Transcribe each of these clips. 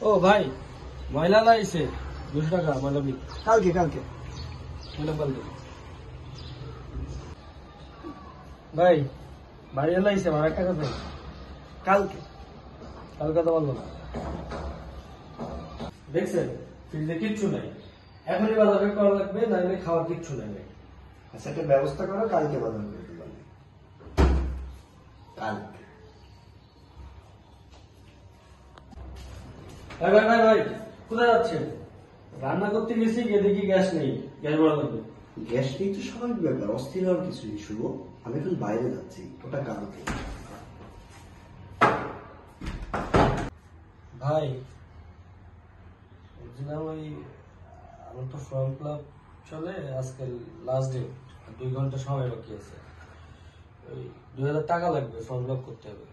ও ভাই, ময়লা লাইছে 200 টাকা ময়লা বিল। কালকে কালকে ময়লা বলতে ভাই, বাড়ি লাইছে আমার টাকা দেন। কালকে কালকে তো বলবো না। দেখছেন ফ্রিজে কিচ্ছু নাই, এখনই বাজার বের করা লাগবে, নাহলে খাওয়ার কিচ্ছু নাই ভাই। আচ্ছা একটা ব্যবস্থা করো, কালকে বাজার করতে পারবে। কালকে ভাই ভাই ভাই ভাই, কোথায় যাচ্ছেন? রান্না করতে গেছি, গিয়ে দেখি গ্যাস নেই, গ্যাস ভরা লাগবে। গ্যাস নেই তো স্বাভাবিক ব্যাপার, অস্থির হওয়ার কিছু নেই। শুভ, আমি এখন বাইরে যাচ্ছি, ওটা কালকে। ভাই বলছিলাম ওই আমার তো ফর্ম ক্লাব চলে, আজকে লাস্ট ডেট, 2 ঘন্টা সময় বাকি আছে। ওই 2000 টাকা লাগবে, ফর্ম ক্লাব করতে হবে।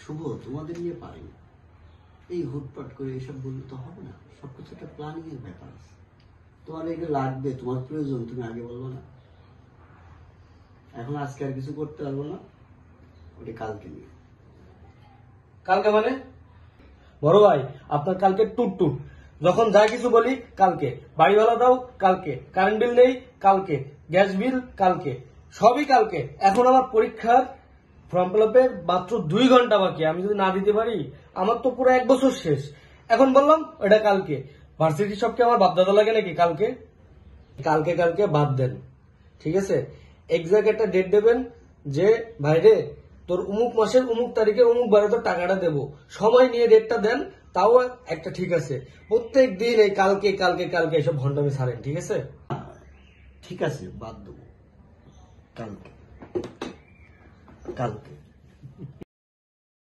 শুভ, তোমাদের নিয়ে পারি, এই হুটপাট করে এসব বললে তো হবে না, সবকিছু একটা প্ল্যানিং এর ব্যাপার আছে। তোমার এটা লাগবে, তোমার প্রয়োজন, তুমি আগে বলবো না? এখন আজকে আর কিছু করতে পারবো না, ওটা কালকে নিয়ে। কালকে মানে? বড় ভাই, আপনার কালকে টুট, যখন যা কিছু বলি কালকে, বাড়ি ভাড়া দাও কালকে, কারেন্ট বিল নেই কালকে, গ্যাস বিল কালকে, সবই কালকে। এখন আমার পরীক্ষার ফর্ম ফিল আপের মাত্র 2 ঘন্টা বাকি, আমি যদি না দিতে পারি আমার তো পুরো 1 বছর শেষ। এখন বললাম এটা কালকে। ভার্সিটি সবকে আমার বাপদাদা লাগে নাকি? কালকে কালকে কালকে বাদ দেন, ঠিক আছে? এক্সাক্ট একটা ডেট দেবেন যে ভাইরে তোর অমুক মাসের অমুক তারিখে অমুক বারে তোর টাকাটা দেবো, সময় নিয়ে ডেটটা দেন, তাও একটা ঠিক আছে। প্রত্যেক দিন এই কালকে কালকে কালকে এসব ভণ্ডামি ছাড়েন, ঠিক আছে? ঠিক আছে, বাদ দেবো, কালকে কালকে।